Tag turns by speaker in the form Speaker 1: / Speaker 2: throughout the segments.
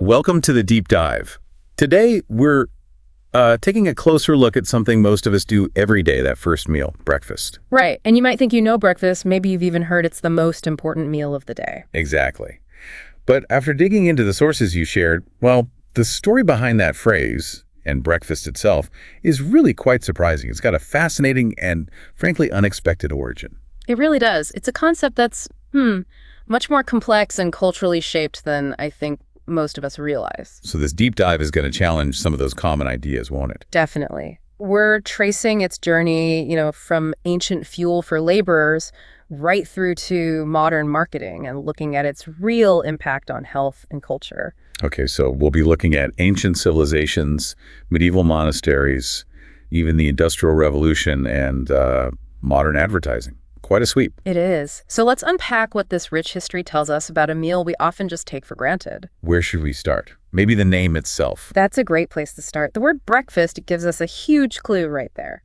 Speaker 1: Welcome to the Deep Dive. Today, we're taking a closer look at something most of us do every day, that first meal, breakfast.
Speaker 2: Right, and you might think you know breakfast. Maybe you've even heard it's the most important meal of the day.
Speaker 1: Exactly. But after digging into the sources you shared, well, the story behind that phrase, and breakfast itself, is really quite surprising. It's got a fascinating and, frankly, unexpected origin.
Speaker 2: It really does. It's a concept that's, much more complex and culturally shaped than I think most of us realize.
Speaker 1: So this deep dive is going to challenge some of those common ideas, won't it?
Speaker 2: Definitely. We're tracing its journey, from ancient fuel for laborers right through to modern marketing and looking at its real impact on health and culture.
Speaker 1: Okay, so we'll be looking at ancient civilizations, medieval monasteries, even the Industrial Revolution, and modern advertising. Quite a sweep.
Speaker 2: It is. So let's unpack what this rich history tells us about a meal we often just take for granted.
Speaker 1: Where should we start? Maybe the name itself.
Speaker 2: That's a great place to start. The word breakfast gives us a huge clue right there.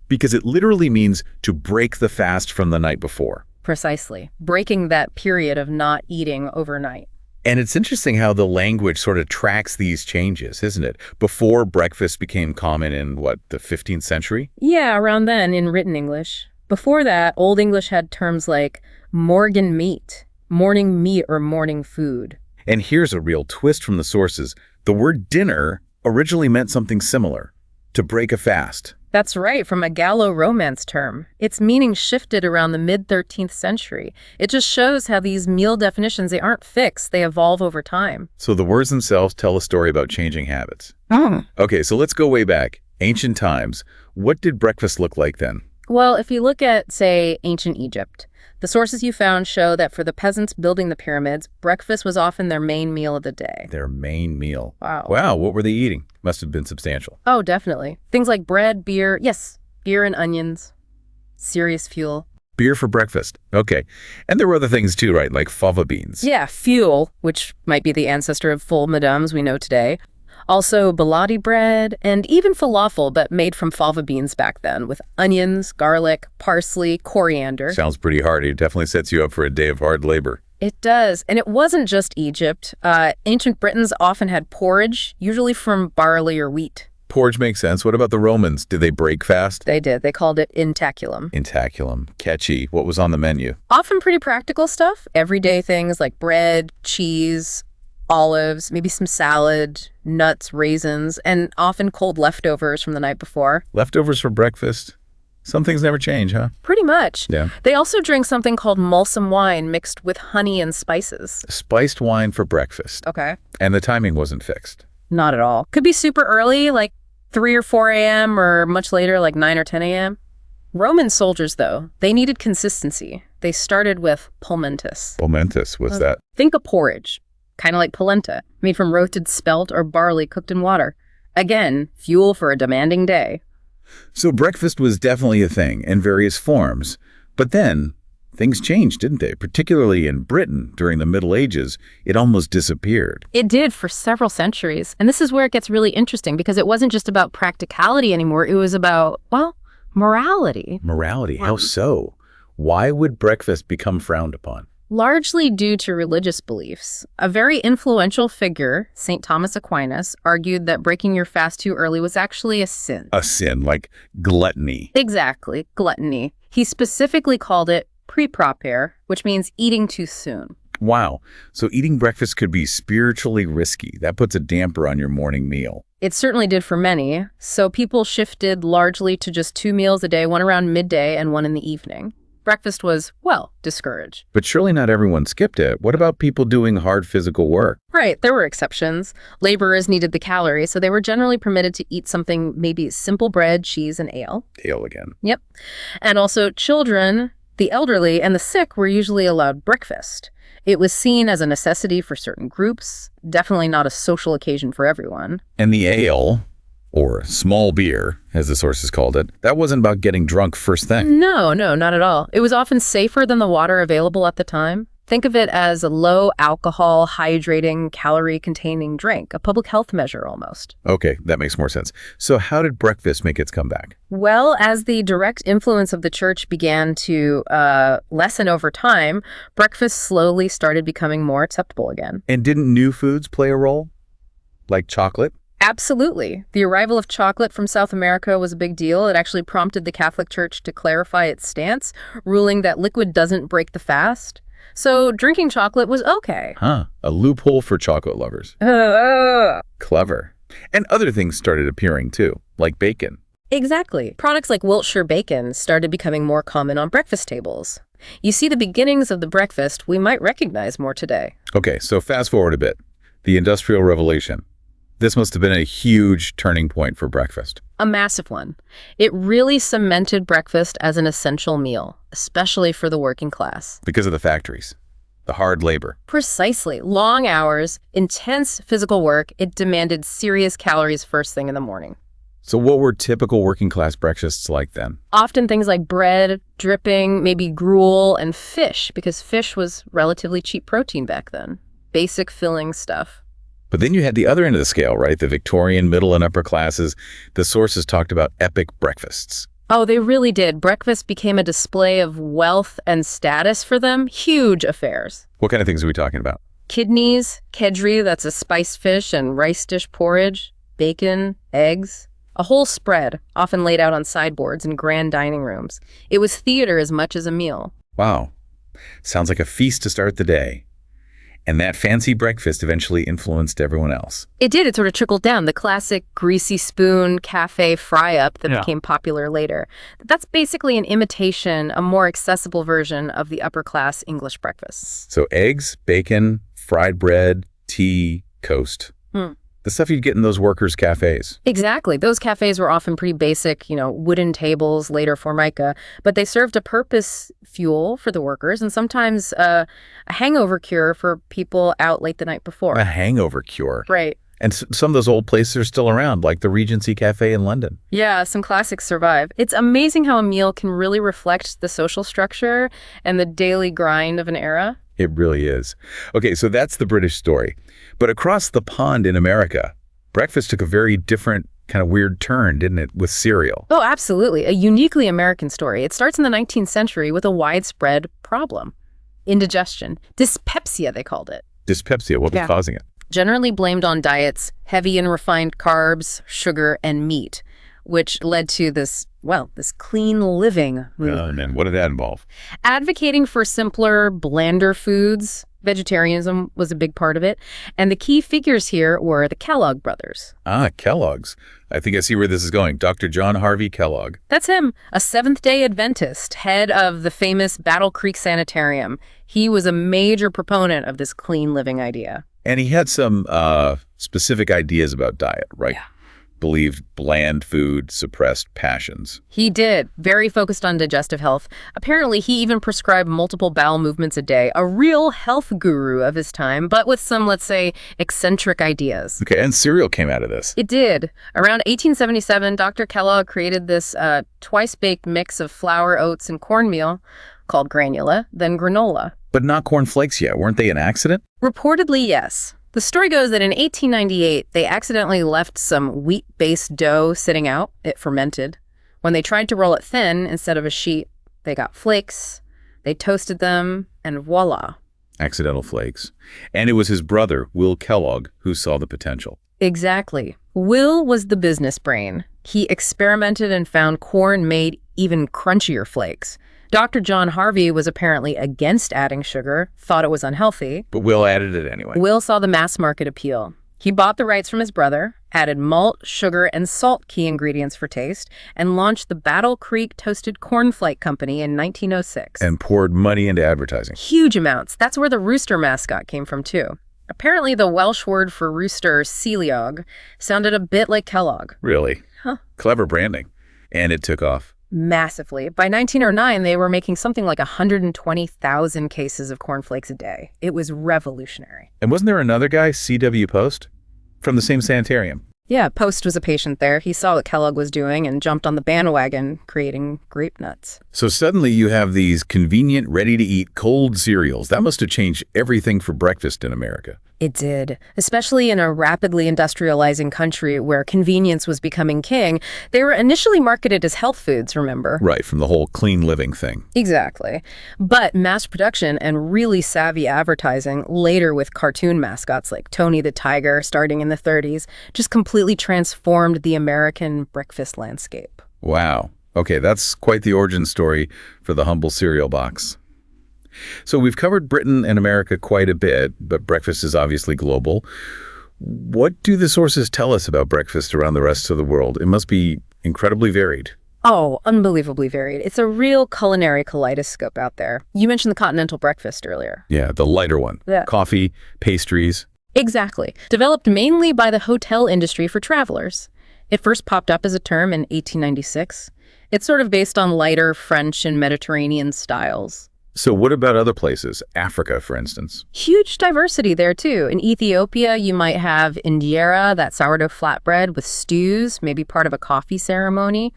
Speaker 1: Because it literally means to break the fast from the night before.
Speaker 2: Precisely. Breaking that period of not eating overnight.
Speaker 1: And it's interesting how the language sort of tracks these changes, isn't it? Before breakfast became common in, the 15th century?
Speaker 2: Yeah, around then in written English. Before that, Old English had terms like morgen meat, morning meat or morning food.
Speaker 1: And here's a real twist from the sources. The word dinner originally meant something similar, to break a fast.
Speaker 2: That's right, from a Gallo-Romance term. Its meaning shifted around the mid-13th century. It just shows how these meal definitions, they aren't fixed, they evolve over time.
Speaker 1: So the words themselves tell a story about changing habits. Okay, so let's go way back. Ancient times. What did breakfast look like then?
Speaker 2: Well, if you look at, say, ancient Egypt, the sources you found show that for the peasants building the pyramids, breakfast was often their main meal of the day.
Speaker 1: Their main meal.
Speaker 2: Wow,
Speaker 1: what were they eating? Must have been substantial.
Speaker 2: Oh, definitely. Things like bread, beer, beer and onions. Serious fuel.
Speaker 1: Beer for breakfast. Okay. And there were other things too, right? Like fava beans.
Speaker 2: Yeah, fuel, which might be the ancestor of full madams we know today. Also baladi bread, and even falafel, but made from fava beans back then, with onions, garlic, parsley, coriander.
Speaker 1: Sounds pretty hearty. It definitely sets you up for a day of hard labor.
Speaker 2: It does. And it wasn't just Egypt. Ancient Britons often had porridge, usually from barley or wheat.
Speaker 1: Porridge makes sense. What about the Romans? Did they break fast?
Speaker 2: They did. They called it intaculum.
Speaker 1: Intaculum. Catchy. What was on the menu?
Speaker 2: Often pretty practical stuff. Everyday things like bread, cheese, olives, maybe some salad, nuts, raisins, and often cold leftovers from the night before.
Speaker 1: Leftovers for breakfast? Some things never change, huh?
Speaker 2: Pretty much.
Speaker 1: Yeah.
Speaker 2: They also drink something called mulsum wine mixed with honey and spices.
Speaker 1: Spiced wine for breakfast.
Speaker 2: Okay.
Speaker 1: And the timing wasn't fixed.
Speaker 2: Not at all. Could be super early, like 3 or 4 a.m., or much later, like 9 or 10 a.m. Roman soldiers, though, they needed consistency. They started with pulmentus.
Speaker 1: Pulmentus, what's that?
Speaker 2: Think of porridge. Kind of like polenta, made from roasted spelt or barley cooked in water. Again, fuel for a demanding day.
Speaker 1: So breakfast was definitely a thing in various forms. But then, things changed, didn't they? Particularly in Britain during the Middle Ages, it almost disappeared.
Speaker 2: It did for several centuries. And this is where it gets really interesting, because it wasn't just about practicality anymore. It was about, morality.
Speaker 1: Morality? How so? Why would breakfast become frowned upon?
Speaker 2: Largely due to religious beliefs. A very influential figure, St. Thomas Aquinas, argued that breaking your fast too early was actually a sin.
Speaker 1: A sin, like gluttony.
Speaker 2: Exactly, gluttony. He specifically called it pre-proper, which means eating too soon.
Speaker 1: Wow. So eating breakfast could be spiritually risky. That puts a damper on your morning meal.
Speaker 2: It certainly did for many. So people shifted largely to just 2 meals a day, one around midday and one in the evening. Breakfast was, discouraged.
Speaker 1: But surely not everyone skipped it. What about people doing hard physical work?
Speaker 2: Right, there were exceptions. Laborers needed the calories, so they were generally permitted to eat something, maybe simple bread, cheese, and ale.
Speaker 1: Ale again.
Speaker 2: Yep. And also children, the elderly, and the sick were usually allowed breakfast. It was seen as a necessity for certain groups, definitely not a social occasion for everyone.
Speaker 1: And the ale, or small beer, as the sources called it, that wasn't about getting drunk first thing.
Speaker 2: No, not at all. It was often safer than the water available at the time. Think of it as a low alcohol, hydrating, calorie-containing drink, a public health measure almost.
Speaker 1: Okay, that makes more sense. So how did breakfast make its comeback?
Speaker 2: Well, as the direct influence of the church began to lessen over time, breakfast slowly started becoming more acceptable again.
Speaker 1: And didn't new foods play a role? Like chocolate?
Speaker 2: Absolutely. The arrival of chocolate from South America was a big deal. It actually prompted the Catholic Church to clarify its stance, ruling that liquid doesn't break the fast. So drinking chocolate was okay.
Speaker 1: Huh. A loophole for chocolate lovers. Clever. And other things started appearing too, like bacon.
Speaker 2: Exactly. Products like Wiltshire bacon started becoming more common on breakfast tables. You see the beginnings of the breakfast we might recognize more today.
Speaker 1: Okay, so fast forward a bit. The Industrial Revolution. This must have been a huge turning point for breakfast.
Speaker 2: A massive one. It really cemented breakfast as an essential meal, especially for the working class.
Speaker 1: Because of the factories, the hard labor.
Speaker 2: Precisely. Long hours, intense physical work, it demanded serious calories first thing in the morning.
Speaker 1: So what were typical working class breakfasts like then?
Speaker 2: Often things like bread, dripping, maybe gruel, and fish, because fish was relatively cheap protein back then. Basic filling stuff.
Speaker 1: But then you had the other end of the scale, right? The Victorian middle and upper classes. The sources talked about epic breakfasts.
Speaker 2: Oh, they really did. Breakfast became a display of wealth and status for them. Huge affairs.
Speaker 1: What kind of things are we talking about?
Speaker 2: Kidneys, kedgeree, that's a spiced fish, and rice dish porridge, bacon, eggs. A whole spread, often laid out on sideboards in grand dining rooms. It was theater as much as a meal.
Speaker 1: Wow. Sounds like a feast to start the day. And that fancy breakfast eventually influenced everyone else.
Speaker 2: It did. It sort of trickled down. The classic greasy spoon cafe fry-up that became popular later. That's basically an imitation, a more accessible version of the upper-class English breakfast.
Speaker 1: So eggs, bacon, fried bread, tea, toast. The stuff you'd get in those workers' cafes.
Speaker 2: Exactly. Those cafes were often pretty basic, wooden tables, later formica, but they served a purpose fuel for the workers and sometimes a hangover cure for people out late the night before.
Speaker 1: A hangover cure.
Speaker 2: Right.
Speaker 1: And some of those old places are still around, like the Regency Cafe in London.
Speaker 2: Yeah, some classics survive. It's amazing how a meal can really reflect the social structure and the daily grind of an era.
Speaker 1: It really is. Okay, so that's the British story. But across the pond in America, breakfast took a very different kind of weird turn, didn't it, with cereal?
Speaker 2: Oh, absolutely. A uniquely American story. It starts in the 19th century with a widespread problem. Indigestion. Dyspepsia, they called it.
Speaker 1: Dyspepsia, what was causing it?
Speaker 2: Generally blamed on diets heavy in refined carbs, sugar, and meat, which led to this clean living movement.
Speaker 1: And what did that involve?
Speaker 2: Advocating for simpler, blander foods. Vegetarianism was a big part of it. And the key figures here were the Kellogg brothers.
Speaker 1: Ah, Kellogg's. I think I see where this is going. Dr. John Harvey Kellogg.
Speaker 2: That's him, a Seventh-day Adventist, head of the famous Battle Creek Sanitarium. He was a major proponent of this clean living idea.
Speaker 1: And he had some specific ideas about diet, right?
Speaker 2: Yeah.
Speaker 1: Believed bland food suppressed passions.
Speaker 2: He did. Very focused on digestive health. Apparently, he even prescribed multiple bowel movements a day. A real health guru of his time, but with some, let's say, eccentric ideas.
Speaker 1: Okay, and cereal came out of this.
Speaker 2: It did. Around 1877, Dr. Kellogg created this twice-baked mix of flour, oats, and cornmeal called granula, then granola.
Speaker 1: But not cornflakes yet. Weren't they an accident?
Speaker 2: Reportedly, yes. The story goes that in 1898, they accidentally left some wheat-based dough sitting out. It fermented. When they tried to roll it thin instead of a sheet, they got flakes. They toasted them, and voila.
Speaker 1: Accidental flakes. And it was his brother, Will Kellogg, who saw the potential.
Speaker 2: Exactly. Will was the business brain. He experimented and found corn made even crunchier flakes. Dr. John Harvey was apparently against adding sugar, thought it was unhealthy.
Speaker 1: But Will added it anyway.
Speaker 2: Will saw the mass market appeal. He bought the rights from his brother, added malt, sugar, and salt, key ingredients for taste, and launched the Battle Creek Toasted Cornflake Company in 1906.
Speaker 1: And poured money into advertising.
Speaker 2: Huge amounts. That's where the rooster mascot came from, too. Apparently, the Welsh word for rooster, Ceiliog, sounded a bit like Kellogg.
Speaker 1: Really?
Speaker 2: Huh.
Speaker 1: Clever branding. And it took off.
Speaker 2: Massively. By 1909, they were making something like 120,000 cases of cornflakes a day. It was revolutionary.
Speaker 1: And wasn't there another guy, C.W. Post, from the same sanitarium?
Speaker 2: Yeah, Post was a patient there. He saw what Kellogg was doing and jumped on the bandwagon, creating grape nuts.
Speaker 1: So suddenly you have these convenient, ready-to-eat cold cereals. That must have changed everything for breakfast in America.
Speaker 2: It did. Especially in a rapidly industrializing country where convenience was becoming king, they were initially marketed as health foods, remember?
Speaker 1: Right, from the whole clean living thing.
Speaker 2: Exactly. But mass production and really savvy advertising, later with cartoon mascots like Tony the Tiger starting in the 30s, just completely transformed the American breakfast landscape.
Speaker 1: Wow. Okay, that's quite the origin story for the humble cereal box. So we've covered Britain and America quite a bit, but breakfast is obviously global. What do the sources tell us about breakfast around the rest of the world? It must be incredibly varied.
Speaker 2: Oh, unbelievably varied. It's a real culinary kaleidoscope out there. You mentioned the continental breakfast earlier.
Speaker 1: Yeah, the lighter one.
Speaker 2: Yeah.
Speaker 1: Coffee, pastries.
Speaker 2: Exactly. Developed mainly by the hotel industry for travelers. It first popped up as a term in 1896. It's sort of based on lighter French and Mediterranean styles.
Speaker 1: So what about other places? Africa, for instance.
Speaker 2: Huge diversity there, too. In Ethiopia, you might have injera, that sourdough flatbread with stews, maybe part of a coffee ceremony.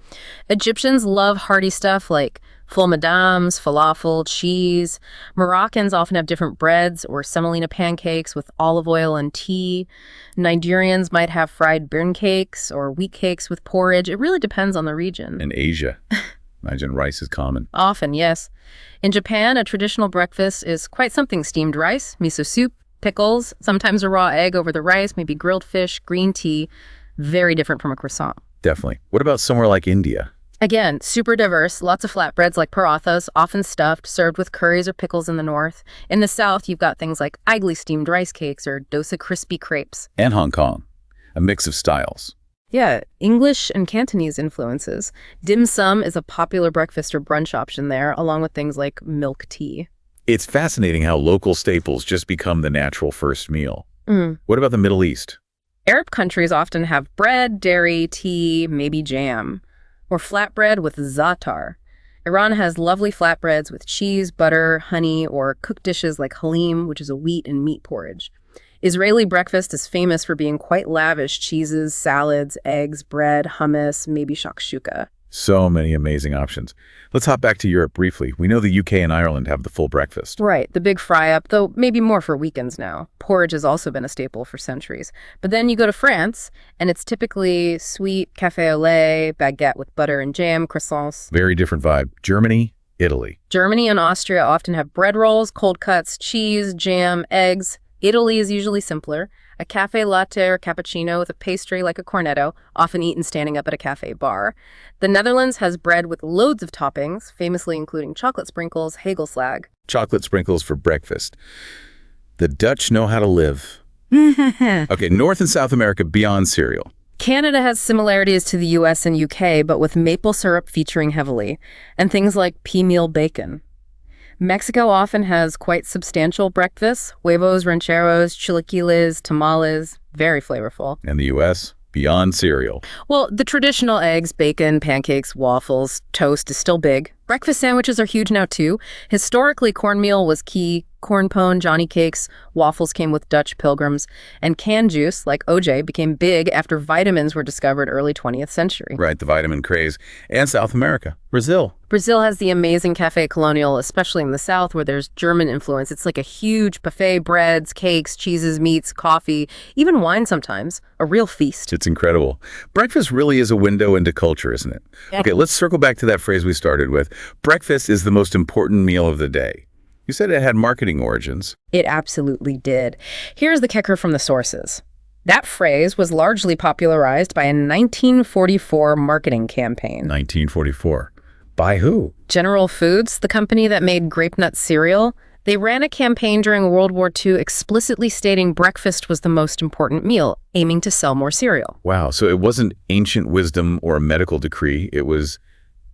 Speaker 2: Egyptians love hearty stuff like full madams, falafel, cheese. Moroccans often have different breads or semolina pancakes with olive oil and tea. Nigerians might have fried birn cakes or wheat cakes with porridge. It really depends on the region.
Speaker 1: In Asia, imagine rice is common.
Speaker 2: Often, yes. In Japan, a traditional breakfast is quite something: steamed rice, miso soup, pickles, sometimes a raw egg over the rice, maybe grilled fish, green tea. Very different from a croissant.
Speaker 1: Definitely. What about somewhere like India?
Speaker 2: Again, super diverse, lots of flatbreads like parathas, often stuffed, served with curries or pickles in the north. In the south, you've got things like idly steamed rice cakes or dosa crispy crepes.
Speaker 1: And Hong Kong, a mix of styles.
Speaker 2: Yeah, English and Cantonese influences. Dim sum is a popular breakfast or brunch option there, along with things like milk tea.
Speaker 1: It's fascinating how local staples just become the natural first meal. What about the Middle East?
Speaker 2: Arab countries often have bread, dairy, tea, maybe jam, or flatbread with za'atar. Iran has lovely flatbreads with cheese, butter, honey, or cooked dishes like halim, which is a wheat and meat porridge. Israeli breakfast is famous for being quite lavish: cheeses, salads, eggs, bread, hummus, maybe shakshuka.
Speaker 1: So many amazing options. Let's hop back to Europe briefly. We know the UK and Ireland have the full breakfast.
Speaker 2: Right, the big fry-up, though maybe more for weekends now. Porridge has also been a staple for centuries. But then you go to France, and it's typically sweet café au lait, baguette with butter and jam, croissants.
Speaker 1: Very different vibe. Germany, Italy.
Speaker 2: Germany and Austria often have bread rolls, cold cuts, cheese, jam, eggs. Italy is usually simpler. A cafe latte or cappuccino with a pastry like a cornetto, often eaten standing up at a cafe bar. The Netherlands has bread with loads of toppings, famously including chocolate sprinkles, hagelslag.
Speaker 1: Chocolate sprinkles for breakfast. The Dutch know how to live. Okay, North and South America beyond cereal.
Speaker 2: Canada has similarities to the US and UK, but with maple syrup featuring heavily, and things like pea meal bacon. Mexico often has quite substantial breakfasts: huevos, rancheros, chilaquiles, tamales, very flavorful.
Speaker 1: And the U.S., beyond cereal.
Speaker 2: Well, the traditional eggs, bacon, pancakes, waffles, toast is still big. Breakfast sandwiches are huge now, too. Historically, cornmeal was key. Corn pone, Johnny cakes, waffles came with Dutch pilgrims, and canned juice, like OJ, became big after vitamins were discovered early 20th century.
Speaker 1: Right, the vitamin craze. And South America, Brazil.
Speaker 2: Brazil has the amazing Café Colonial, especially in the South where there's German influence. It's like a huge buffet: breads, cakes, cheeses, meats, coffee, even wine sometimes. A real feast.
Speaker 1: It's incredible. Breakfast really is a window into culture, isn't it?
Speaker 2: Yeah.
Speaker 1: Okay, let's circle back to that phrase we started with. Breakfast is the most important meal of the day. You said it had marketing origins.
Speaker 2: It absolutely did. Here's the kicker from the sources. That phrase was largely popularized by a 1944 marketing campaign.
Speaker 1: 1944. By who?
Speaker 2: General Foods, the company that made grape nut cereal, they ran a campaign during World War II explicitly stating breakfast was the most important meal, aiming to sell more cereal.
Speaker 1: Wow, so it wasn't ancient wisdom or a medical decree. It was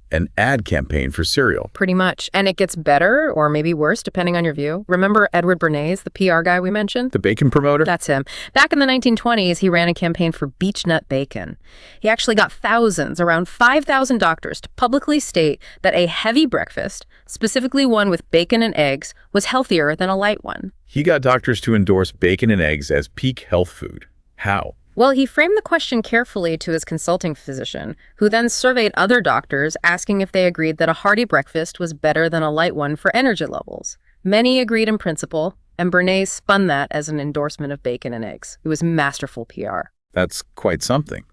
Speaker 1: an ad campaign for cereal.
Speaker 2: Pretty much. And it gets better, or maybe worse, depending on your view. Remember Edward Bernays, the PR guy we mentioned?
Speaker 1: The bacon promoter?
Speaker 2: That's him. Back in the 1920s, he ran a campaign for beech nut bacon. He actually got thousands, around 5,000 doctors to publicly state that a heavy breakfast, specifically one with bacon and eggs, was healthier than a light one.
Speaker 1: He got doctors to endorse bacon and eggs as peak health food. How?
Speaker 2: Well, he framed the question carefully to his consulting physician, who then surveyed other doctors, asking if they agreed that a hearty breakfast was better than a light one for energy levels. Many agreed in principle, and Bernays spun that as an endorsement of bacon and eggs. It was masterful PR.
Speaker 1: That's quite something.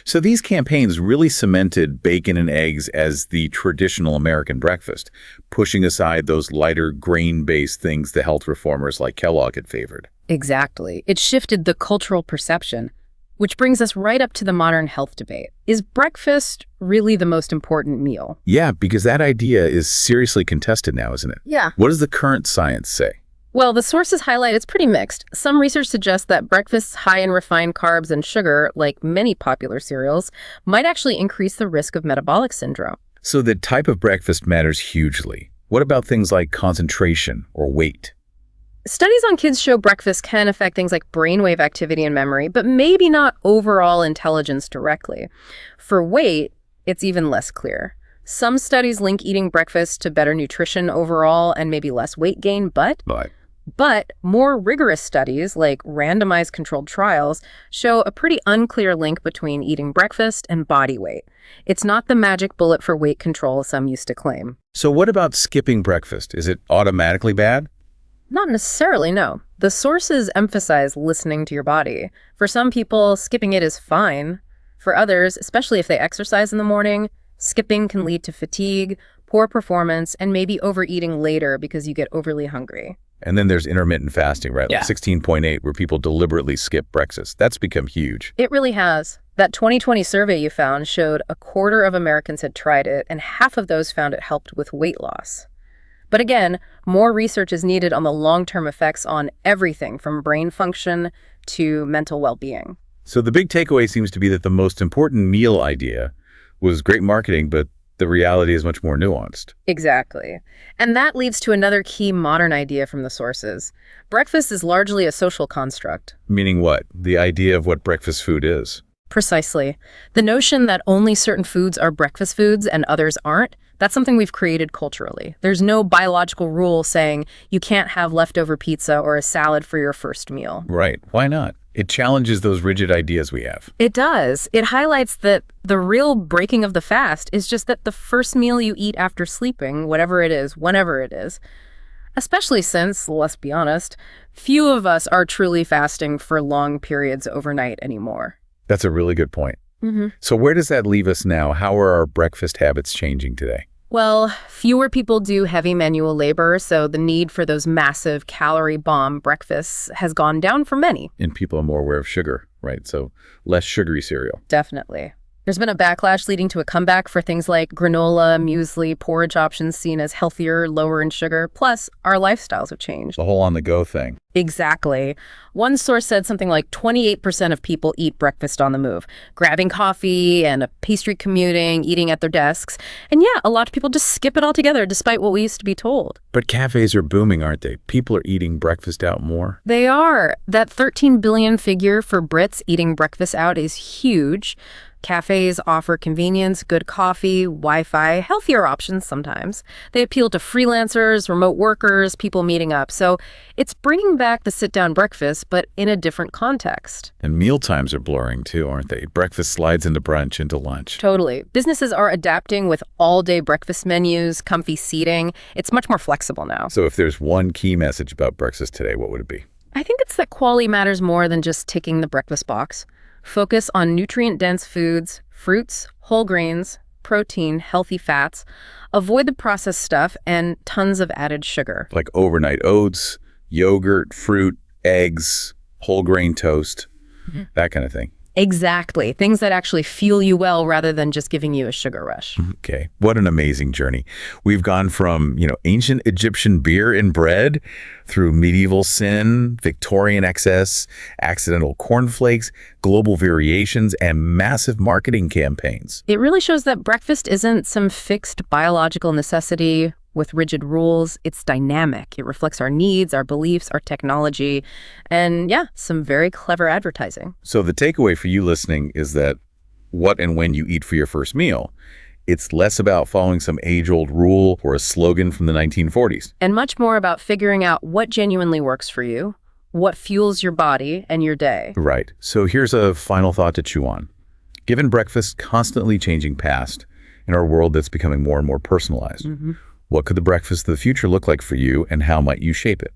Speaker 1: So these campaigns really cemented bacon and eggs as the traditional American breakfast, pushing aside those lighter grain-based things the health reformers like Kellogg had favored.
Speaker 2: Exactly. It shifted the cultural perception, which brings us right up to the modern health debate. Is breakfast really the most important meal?
Speaker 1: Yeah, because that idea is seriously contested now, isn't it?
Speaker 2: Yeah.
Speaker 1: What does the current science say?
Speaker 2: Well, the sources highlight it's pretty mixed. Some research suggests that breakfasts high in refined carbs and sugar, like many popular cereals, might actually increase the risk of metabolic syndrome.
Speaker 1: So the type of breakfast matters hugely. What about things like concentration or weight?
Speaker 2: Studies on kids show breakfast can affect things like brainwave activity and memory, but maybe not overall intelligence directly. For weight, it's even less clear. Some studies link eating breakfast to better nutrition overall and maybe less weight gain, but more rigorous studies, like randomized controlled trials, show a pretty unclear link between eating breakfast and body weight. It's not the magic bullet for weight control some used to claim.
Speaker 1: So what about skipping breakfast? Is it automatically bad?
Speaker 2: Not necessarily, no. The sources emphasize listening to your body. For some people, skipping it is fine. For others, especially if they exercise in the morning, skipping can lead to fatigue, poor performance, and maybe overeating later because you get overly hungry.
Speaker 1: And then there's intermittent fasting, right?
Speaker 2: Yeah.
Speaker 1: Like 16.8, where people deliberately skip breakfast. That's become huge.
Speaker 2: It really has. That 2020 survey you found showed a quarter of Americans had tried it, and half of those found it helped with weight loss. But again, more research is needed on the long-term effects on everything from brain function to mental well-being.
Speaker 1: So the big takeaway seems to be that the most important meal idea was great marketing, but the reality is much more nuanced.
Speaker 2: Exactly. And that leads to another key modern idea from the sources. Breakfast is largely a social construct.
Speaker 1: Meaning what? The idea of what breakfast food is.
Speaker 2: Precisely. The notion that only certain foods are breakfast foods and others aren't, that's something we've created culturally. There's no biological rule saying you can't have leftover pizza or a salad for your first meal.
Speaker 1: Right. Why not? It challenges those rigid ideas we have.
Speaker 2: It does. It highlights that the real breaking of the fast is just that the first meal you eat after sleeping, whatever it is, whenever it is, especially since, let's be honest, few of us are truly fasting for long periods overnight anymore.
Speaker 1: That's a really good point. So where does that leave us now? How are our breakfast habits changing today?
Speaker 2: Well, fewer people do heavy manual labor, so the need for those massive calorie bomb breakfasts has gone down for many.
Speaker 1: And people are more aware of sugar, right? So less sugary cereal.
Speaker 2: Definitely. There's been a backlash leading to a comeback for things like granola, muesli, porridge options seen as healthier, lower in sugar. Plus, our lifestyles have changed.
Speaker 1: The whole on-the-go thing.
Speaker 2: Exactly. One source said something like 28% of people eat breakfast on the move, grabbing coffee and a pastry commuting, eating at their desks. And yeah, a lot of people just skip it altogether, despite what we used to be told.
Speaker 1: But cafes are booming, aren't they? People are eating breakfast out more.
Speaker 2: They are. That 13 billion figure for Brits eating breakfast out is huge. Cafes offer convenience, good coffee, Wi-Fi, healthier options sometimes. They appeal to freelancers, remote workers, people meeting up. So it's bringing back the sit-down breakfast, but in a different context.
Speaker 1: And meal times are blurring too, aren't they? Breakfast slides into brunch, into lunch.
Speaker 2: Totally. Businesses are adapting with all-day breakfast menus, comfy seating. It's much more flexible now.
Speaker 1: So if there's one key message about breakfast today, what would it be?
Speaker 2: I think it's that quality matters more than just ticking the breakfast box. Focus on nutrient-dense foods, fruits, whole grains, protein, healthy fats. Avoid the processed stuff and tons of added sugar.
Speaker 1: Like overnight oats, yogurt, fruit, eggs, whole grain toast, that kind of thing.
Speaker 2: Exactly. Things that actually fuel you well rather than just giving you a sugar rush.
Speaker 1: Okay. What an amazing journey. We've gone from, ancient Egyptian beer and bread through medieval sin, Victorian excess, accidental cornflakes, global variations, and massive marketing campaigns.
Speaker 2: It really shows that breakfast isn't some fixed biological necessity with rigid rules. It's dynamic. It reflects our needs, our beliefs, our technology, and some very clever advertising.
Speaker 1: So the takeaway for you listening is that what and when you eat for your first meal, it's less about following some age-old rule or a slogan from the 1940s.
Speaker 2: And much more about figuring out what genuinely works for you, what fuels your body and your day.
Speaker 1: Right. So here's a final thought to chew on. Given breakfast's constantly changing past in our world that's becoming more and more personalized, what could the breakfast of the future look like for you, and how might you shape it?